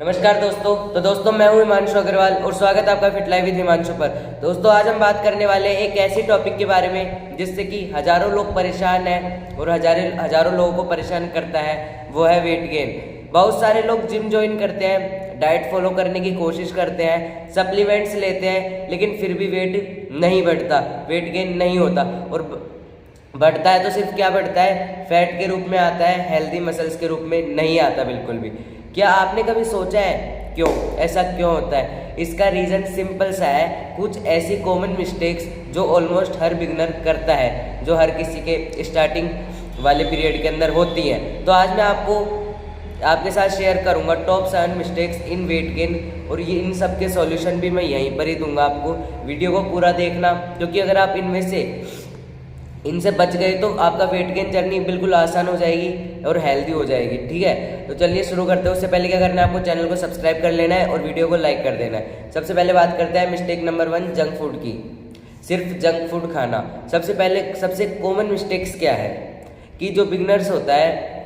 नमस्कार दोस्तों। तो दोस्तों मैं हूं हिमांशु अग्रवाल और स्वागत है आपका फिट लाइफ विद हिमांशु पर। दोस्तों आज हम बात करने वाले हैं एक ऐसी टॉपिक के बारे में जिससे कि हजारों लोग परेशान हैं और हजारों लोगों को परेशान करता है, वो है वेट गेन। बहुत सारे लोग जिम ज्वाइन करते हैं, डाइट फॉलो करने की कोशिश करते हैं, सप्लीमेंट्स लेते हैं, लेकिन फिर भी वेट नहीं बढ़ता, वेट गेन नहीं होता। और बढ़ता है तो सिर्फ क्या बढ़ता है, फैट के रूप में आता है, हेल्दी मसल्स के रूप में नहीं आता बिल्कुल भी। क्या आपने कभी सोचा है क्यों ऐसा क्यों होता है? इसका रीज़न सिंपल सा है, कुछ ऐसी कॉमन मिस्टेक्स जो ऑलमोस्ट हर बिगनर करता है, जो हर किसी के स्टार्टिंग वाले पीरियड के अंदर होती हैं। तो आज मैं आपके साथ शेयर करूंगा top 7 mistakes in weight gain, और ये इन सब के सॉल्यूशन भी मैं यहीं पर ही दूंगा आपको। वीडियो को पूरा देखना, क्योंकि अगर आप इनसे बच गए तो आपका वेट गेन जर्नी बिल्कुल आसान हो जाएगी और हेल्दी हो जाएगी। ठीक है, तो चलिए शुरू करते हैं। उससे पहले क्या करना है, आपको चैनल को सब्सक्राइब कर लेना है और वीडियो को लाइक कर देना है। सबसे पहले बात करते हैं मिस्टेक नंबर 1, जंक फूड की। सिर्फ जंक फूड खाना। सबसे कॉमन मिस्टेक्स क्या है कि जो बिगनर्स होता है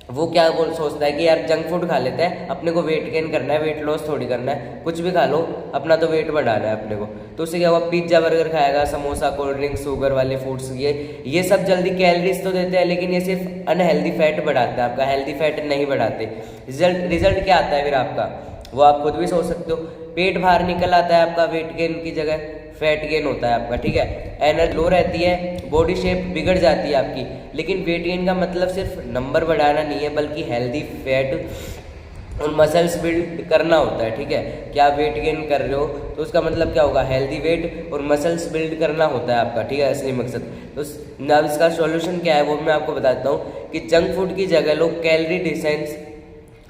वो क्या सोचता है कि यार जंक फूड खा लेते हैं, अपने को वेट गेन करना है, वेट लॉस थोड़ी करना है, कुछ भी खा लो, अपना तो वेट बढ़ाना है अपने को। तो उससे क्या होगा, पिज्जा बर्गर खाएगा, समोसा, कोल्ड ड्रिंक, शुगर वाले फूड्स, ये सब जल्दी कैलोरीज तो देते हैं, लेकिन ये सिर्फ अनहेल्दी फैट बढ़ाते हैं, आपका हेल्दी फैट नहीं बढ़ाते। रिजल्ट क्या आता है फिर आपका, वो आप खुद भी सोच सकते हो। पेट बाहर निकल आता है आपका, वेट गेन की जगह फैट गेन होता है आपका। ठीक है, एनर्जी लो रहती है, बॉडी शेप बिगड़ जाती है आपकी। लेकिन वेट गेन का मतलब सिर्फ नंबर बढ़ाना नहीं है, बल्कि हेल्दी फैट और मसल्स बिल्ड करना होता है। ठीक है, क्या आप वेट गेन कर रहे हो तो उसका मतलब क्या होगा, हेल्दी वेट और मसल्स बिल्ड करना होता है आपका। ठीक है, असली मकसद। तो अब इसका सॉल्यूशन क्या है वो मैं आपको बताता हूँ कि जंक फूड की जगह लोग कैलोरी डिसेंस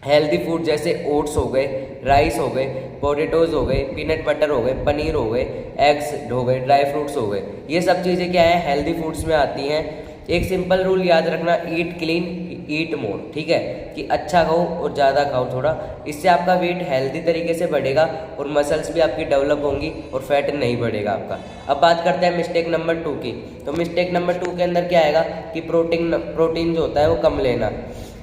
हेल्दी फूड जैसे ओट्स हो गए, राइस हो गए, पोटैटोज हो गए, पीनट बटर हो गए, पनीर हो गए, एग्स हो गए, ड्राई फ्रूट्स हो गए, ये सब चीज़ें क्या है, हेल्दी फूड्स में आती हैं। एक सिंपल रूल याद रखना, ईट क्लीन ईट मोर। ठीक है, कि अच्छा खाओ और ज़्यादा खाओ थोड़ा, इससे आपका वेट हेल्दी तरीके से बढ़ेगा और मसल्स भी आपकी डेवलप होंगी और फैट नहीं बढ़ेगा आपका। अब बात करते हैं मिस्टेक नंबर 2 की। तो मिस्टेक नंबर 2 के अंदर क्या आएगा कि प्रोटीन जो होता है वो कम लेना।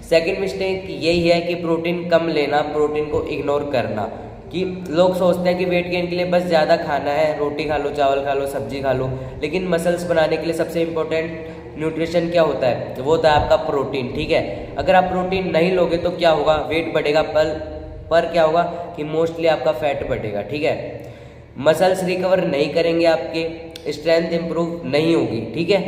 सेकंड मिस्टेक यही है कि प्रोटीन कम लेना, प्रोटीन को इग्नोर करना। कि लोग सोचते हैं कि वेट गेन के लिए बस ज़्यादा खाना है, रोटी खा लो, चावल खा लो, सब्जी खा लो, लेकिन मसल्स बनाने के लिए सबसे इंपॉर्टेंट न्यूट्रिशन क्या होता है, वो होता है आपका प्रोटीन। ठीक है, अगर आप प्रोटीन नहीं लोगे तो क्या होगा, वेट बढ़ेगा, पर क्या होगा कि मोस्टली आपका फैट बढ़ेगा। ठीक है, मसल्स रिकवर नहीं करेंगे, आपके स्ट्रेंथ इंप्रूव नहीं होगी। ठीक है,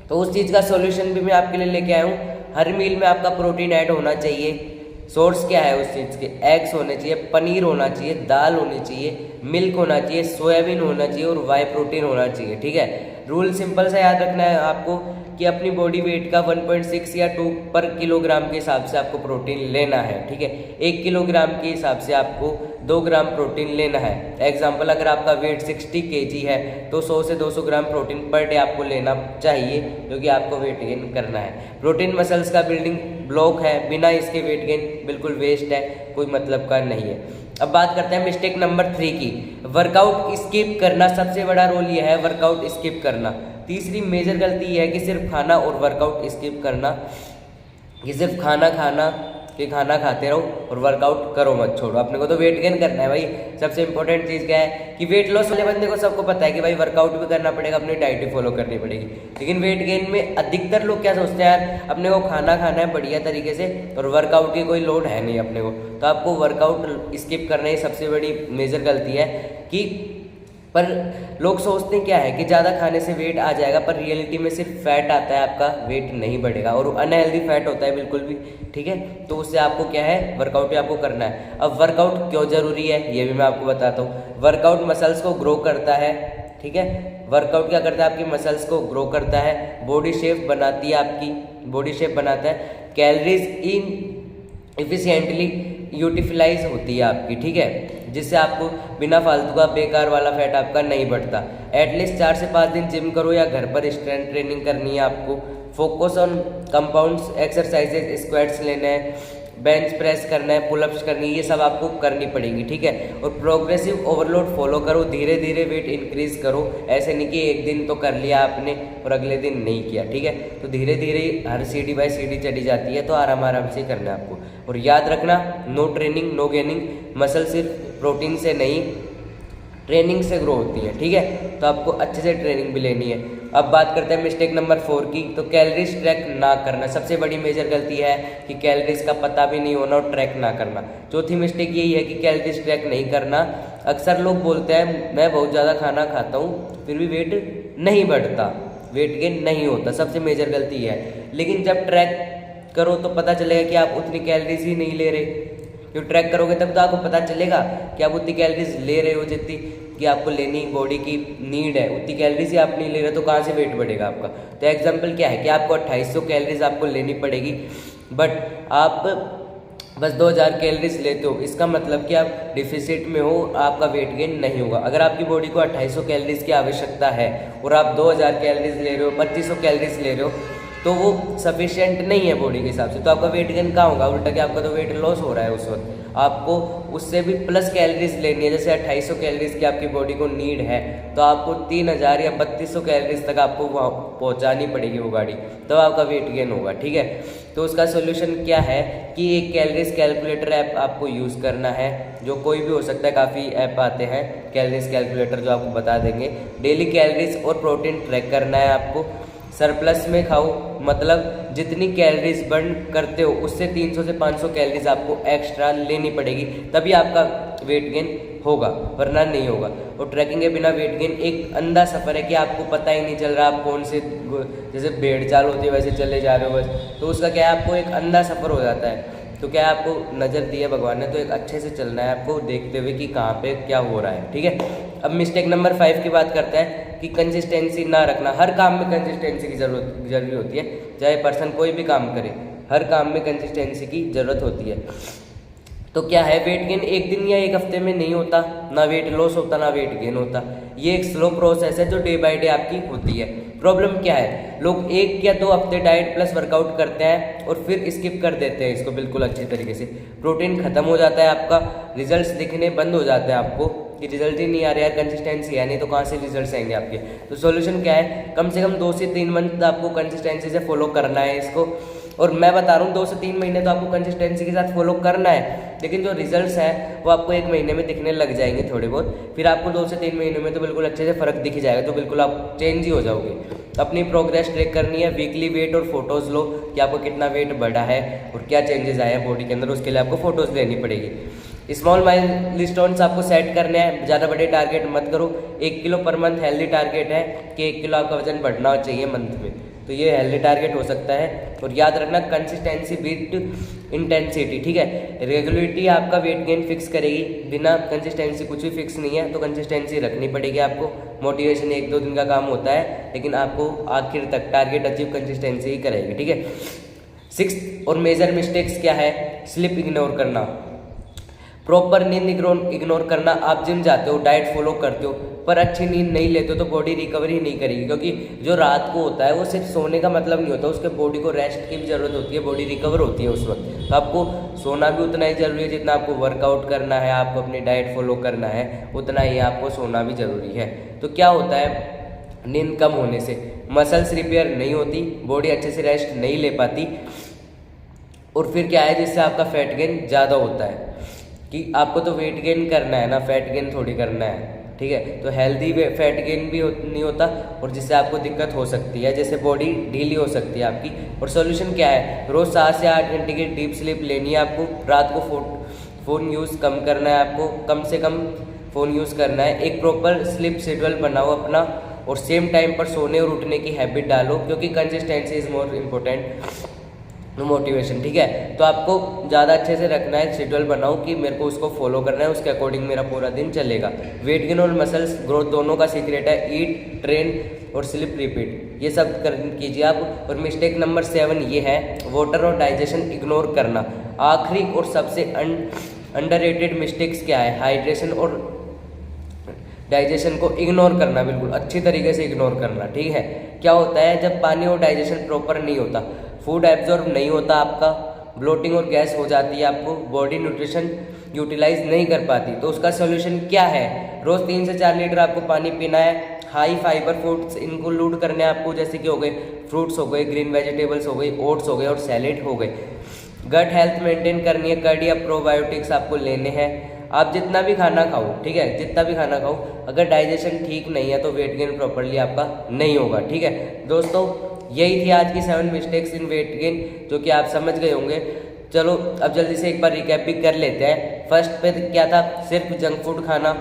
तो उस चीज़ का सोल्यूशन भी मैं आपके लिए लेके आया हूँ। हर मील में आपका प्रोटीन ऐड होना चाहिए। सोर्स क्या है उस चीज़ के, एग्स होने चाहिए, पनीर होना चाहिए, दाल होनी चाहिए, मिल्क होना चाहिए, सोयाबीन होना चाहिए और वाई प्रोटीन होना चाहिए। ठीक है, रूल सिंपल सा याद रखना है आपको कि अपनी बॉडी वेट का 1.6 या 2 पर किलोग्राम के हिसाब से आपको प्रोटीन लेना है। ठीक है, 1 किलोग्राम के हिसाब से आपको 2 ग्राम प्रोटीन लेना है। एग्जाम्पल, अगर आपका वेट 60 kg है तो 100 से 200 ग्राम प्रोटीन पर डे आपको लेना चाहिए, क्योंकि आपको वेट गेन करना है। प्रोटीन मसल्स का बिल्डिंग ब्लॉक है, बिना इसके वेट गेन बिल्कुल वेस्ट है, कोई मतलब का नहीं है। अब बात करते हैं मिस्टेक नंबर 3 की, वर्कआउट स्किप करना। सबसे बड़ा रोल यह है वर्कआउट स्किप करना। तीसरी मेजर गलती यह है कि सिर्फ खाना और वर्कआउट स्किप करना, कि सिर्फ खाना खाते रहो और वर्कआउट करो मत, छोड़ो। अपने को तो वेट गेन करना है भाई। सबसे इंपॉर्टेंट चीज़ क्या है कि वेट लॉस वाले बंदे को सबको पता है कि भाई वर्कआउट भी करना पड़ेगा, अपनी डाइट भी फॉलो करनी पड़ेगी। लेकिन वेट गेन में अधिकतर लोग क्या सोचते हैं, यार अपने को खाना खाना है बढ़िया तरीके से और वर्कआउट की कोई लोड है नहीं अपने को, तो आपको वर्कआउट स्किप करना ही सबसे बड़ी मेजर गलती है। कि पर लोग सोचते क्या है कि ज़्यादा खाने से वेट आ जाएगा, पर रियलिटी में सिर्फ फैट आता है, आपका वेट नहीं बढ़ेगा और अनहेल्दी फैट होता है बिल्कुल भी। ठीक है, तो उससे आपको क्या है, वर्कआउट भी आपको करना है। अब वर्कआउट क्यों ज़रूरी है ये भी मैं आपको बताता हूँ। वर्कआउट मसल्स को ग्रो करता है। ठीक है, वर्कआउट क्या करता है, आपकी मसल्स को ग्रो करता है, बॉडी शेप बनाती है, आपकी बॉडी शेप बनाता है, कैलोरीज इफिशिएंटली यूटिलाइज होती है आपकी। ठीक है, जिससे आपको बिना फालतू का बेकार वाला फैट आपका नहीं बढ़ता। एटलीस्ट 4 से 5 दिन जिम करो या घर पर स्ट्रेंथ ट्रेनिंग करनी है आपको। Focus on compounds exercises, squats लेने हैं बेंच प्रेस करना है, पुलअप्स करनी है, ये सब आपको करनी पड़ेंगी, ठीक है। और प्रोग्रेसिव ओवरलोड फॉलो करो, धीरे धीरे वेट इंक्रीज करो। ऐसे नहीं कि एक दिन तो कर लिया आपने और अगले दिन नहीं किया, ठीक है। तो धीरे धीरे हर सीढ़ी बाय सीढ़ी चढ़ी जाती है, तो आराम आराम से करना है आपको। और याद रखना, no training no gaining. Muscle सिर्फ प्रोटीन से नहीं, ट्रेनिंग से ग्रो होती है, ठीक है। तो आपको अच्छे से ट्रेनिंग भी लेनी है। अब बात करते हैं मिस्टेक नंबर 4 की। तो कैलोरीज ट्रैक ना करना, सबसे बड़ी मेजर गलती है कि कैलोरीज का पता भी नहीं होना और ट्रैक ना करना। चौथी मिस्टेक यही है कि कैलोरीज ट्रैक नहीं करना। अक्सर लोग बोलते हैं मैं बहुत ज़्यादा खाना खाता हूँ फिर भी वेट नहीं बढ़ता, वेट गेन नहीं होता, सबसे मेजर गलती है। लेकिन जब ट्रैक करो तो पता चलेगा कि आप उतनी कैलोरीज ही नहीं ले रहे। क्यों ट्रैक करोगे तब तो आपको पता चलेगा कि आप उतनी कैलोरीज ले रहे हो जितनी कि आपको लेनी बॉडी की नीड है, उतनी कैलोरीज ही आप नहीं ले रहे तो कहाँ से वेट बढ़ेगा आपका। तो एग्जांपल क्या है कि आपको 2800 कैलोरीज आपको लेनी पड़ेगी, बट आप बस 2000 कैलोरीज लेते हो, इसका मतलब कि आप डिफिसिट में हो, आपका वेट गेन नहीं होगा। अगर आपकी बॉडी को 2800 कैलोरीज की आवश्यकता है और आप 2000 कैलोरीज ले रहे हो, 2500 कैलोरीज ले रहे हो, तो वो सफिशिएंट नहीं है बॉडी के हिसाब से, तो आपका वेट गेन कहाँ होगा, उल्टा कि आपका तो वेट लॉस हो रहा है उस वक्त। आपको उससे भी प्लस कैलोरीज लेनी है, जैसे 2800 कैलोरीज की आपकी बॉडी को नीड है तो आपको 3000 या 3200 कैलोरीज तक आपको वहाँ पहुँचानी पड़ेगी वो गाड़ी, तब आपका वेट गेन होगा, ठीक है। तो उसका सोल्यूशन क्या है कि एक कैलोरीज कैलकुलेटर ऐप आपको यूज़ करना है, जो कोई भी हो सकता है, काफ़ी ऐप आते हैं कैलोरीज कैलकुलेटर जो आपको बता देंगे। डेली कैलोरीज और प्रोटीन ट्रैक करना है आपको। सरप्लस में खाओ, मतलब जितनी कैलोरीज बर्न करते हो उससे 300 से 500 कैलोरीज आपको एक्स्ट्रा लेनी पड़ेगी, तभी आपका वेट गेन होगा, वरना नहीं होगा। और ट्रैकिंग के बिना वेट गेन एक अंधा सफ़र है कि आपको पता ही नहीं चल रहा आप कौन से, जैसे भेड़ चाल होती है वैसे चले जा रहे हो बस, तो उसका क्या है आपको एक अंधा सफ़र हो जाता है। तो क्या आपको नज़र दी है भगवान ने, तो एक अच्छे से चलना है आपको, देखते हुए कि कहाँ पे क्या हो रहा है, ठीक है। अब मिस्टेक नंबर 5 की बात करते हैं कि कंसिस्टेंसी ना रखना। हर काम में कंसिस्टेंसी की जरूरी होती है, चाहे पर्सन कोई भी काम करे, हर काम में कंसिस्टेंसी की ज़रूरत होती है। तो क्या है, वेट गेन एक दिन या एक हफ्ते में नहीं होता, ना वेट लॉस होता ना वेट गेन होता। ये एक स्लो प्रोसेस है जो डे बाय डे आपकी होती है। प्रॉब्लम क्या है, लोग 1 या 2 हफ्ते डाइट प्लस वर्कआउट करते हैं और फिर स्किप कर देते हैं इसको बिल्कुल अच्छी तरीके से। प्रोटीन खत्म हो जाता है आपका, रिजल्ट्स दिखने बंद हो जाते हैं आपको कि रिजल्ट ही नहीं आ रहा है, कंसिस्टेंसी है नहीं तो कहाँ से रिजल्ट्स आएंगे आपके। तो सॉल्यूशन क्या है, कम से कम 2 से 3 मंथ आपको कंसिस्टेंसी से फॉलो करना है इसको। और मैं बता रहा हूँ 2 से 3 महीने तो आपको कंसिस्टेंसी के साथ फॉलो करना है, लेकिन जो रिजल्ट्स हैं वो आपको 1 महीने में दिखने लग जाएंगे थोड़े बहुत, फिर आपको 2 से 3 महीने में तो बिल्कुल अच्छे से फ़र्क दिख जाएगा, तो बिल्कुल आप चेंज ही हो जाओगे। अपनी प्रोग्रेस ट्रैक करनी है, वीकली वेट और फोटोज़ लो कि आपको कितना वेट बढ़ा है और क्या चेंजेस आए हैं बॉडी के अंदर, उसके लिए आपको फ़ोटोज़ लेनी पड़ेगी। स्मॉल माइलस्टोन्स आपको सेट करने हैं, ज़्यादा बड़े टारगेट मत करो। 1 kilo per month healthy target है कि 1 किलो आपका वजन बढ़ना चाहिए मंथ में, तो ये हेल्दी टारगेट हो सकता है। और याद रखना, कंसिस्टेंसी बीट इंटेंसिटी, ठीक है। रेगुलरिटी आपका वेट गेन फिक्स करेगी, बिना कंसिस्टेंसी कुछ भी फिक्स नहीं है, तो कंसिस्टेंसी रखनी पड़ेगी आपको। मोटिवेशन 1-2 दिन का काम होता है, लेकिन आपको आखिर तक टारगेट अचीव कंसिस्टेंसी ही करेगी, ठीक है। 6th और मेजर मिस्टेक्स क्या है, स्लिप इग्नोर करना, प्रॉपर नींद इग्नोर करना। आप जिम जाते हो, डाइट फॉलो करते हो, पर अच्छी नींद नहीं लेते हो तो बॉडी रिकवरी नहीं करेगी, क्योंकि जो रात को होता है वो सिर्फ सोने का मतलब नहीं होता, उसके बॉडी को रेस्ट की भी ज़रूरत होती है, बॉडी रिकवर होती है उस वक्त। तो आपको सोना भी उतना ही ज़रूरी है जितना आपको वर्कआउट करना है, आपको अपनी डाइट फॉलो करना है, उतना ही आपको सोना भी ज़रूरी है। तो क्या होता है, नींद कम होने से मसल्स रिपेयर नहीं होती, बॉडी अच्छे से रेस्ट नहीं ले पाती, और फिर क्या है, जिससे आपका फैट गेन ज़्यादा होता है। कि आपको तो वेट गेन करना है ना, फैट गेन थोड़ी करना है, ठीक है। तो हेल्दी फैट गेन भी नहीं होता, और जिससे आपको दिक्कत हो सकती है, जैसे बॉडी ढीली हो सकती है आपकी। और सॉल्यूशन क्या है, रोज़ 7 से 8 घंटे की डीप स्लीप लेनी है आपको। रात को फ़ोन यूज़ कम करना है आपको, कम से कम फ़ोन यूज़ करना है। एक प्रॉपर स्लीप शेड्यूल बनाओ अपना, और सेम टाइम पर सोने और उठने की हैबिट डालो, क्योंकि consistency is more important motivation, ठीक है। तो आपको ज़्यादा अच्छे से रखना है, शेड्यूल बनाओ कि मेरे को उसको फॉलो करना है, उसके अकॉर्डिंग मेरा पूरा दिन चलेगा। वेट गेन और मसल्स ग्रोथ दोनों का सीक्रेट है, ईट, ट्रेन और स्लिप रिपीट, ये सब कीजिए आप। और मिस्टेक नंबर 7 ये है, वाटर और डाइजेशन इग्नोर करना। आखिरी और सबसे अंडररेटेड मिस्टेक्स क्या है, हाइड्रेशन और डाइजेशन को इग्नोर करना, बिल्कुल अच्छी तरीके से इग्नोर करना, ठीक है। क्या होता है, जब पानी और डाइजेशन प्रॉपर नहीं होता, फूड एब्जॉर्ब नहीं होता आपका, ब्लोटिंग और गैस हो जाती है, आपको बॉडी न्यूट्रिशन यूटिलाइज नहीं कर पाती। तो उसका सोल्यूशन क्या है? रोज़ 3 से 4 लीटर आपको पानी पीना है। हाई फाइबर फूड्स इंक्लूड करने हैं आपको, जैसे कि हो गए फ्रूट्स हो गए, ग्रीन वेजिटेबल्स हो गई, ओट्स हो गए और सैलेड हो गए। गट हेल्थ मेंटेन करनी है, कर्ड या प्रोबायोटिक्स आपको लेने हैं। आप जितना भी खाना खाओ, ठीक है, जितना भी खाना खाओ, अगर डाइजेशन ठीक नहीं है तो वेट गेन प्रॉपरली आपका नहीं होगा, ठीक है दोस्तों। यही थी आज की 7 मिस्टेक्स इन वेट गेन, जो कि आप समझ गए होंगे। चलो अब जल्दी से एक बार रिकैप भी कर लेते हैं। फर्स्ट पे क्या था? सिर्फ जंक फूड खाना।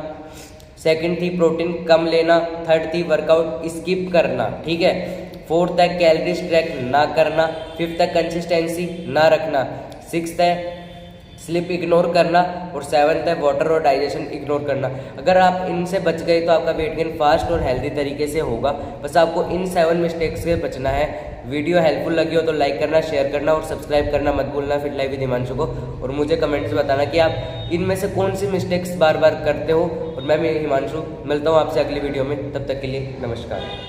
सेकंड थी प्रोटीन कम लेना। थर्ड थी वर्कआउट स्किप करना, ठीक है। फोर्थ है कैलोरीज ट्रैक ना करना। फिफ्थ है कंसिस्टेंसी ना रखना। सिक्स्थ है स्लिप इग्नोर करना। और सेवन्थ है वाटर और डाइजेशन इग्नोर करना। अगर आप इनसे बच गए तो आपका वेट गेन फास्ट और हेल्दी तरीके से होगा। बस आपको इन 7 मिस्टेक्स से बचना है। वीडियो हेल्पफुल लगी हो तो लाइक करना, शेयर करना और सब्सक्राइब करना मत भूलना फिट लाइफ विद हिमांशु को। और मुझे कमेंट्स में बताना कि आप इनमें से कौन सी मिस्टेक्स बार बार करते हो। और मैं हिमांशु मिलता हूँ आपसे अगली वीडियो में, तब तक के लिए नमस्कार।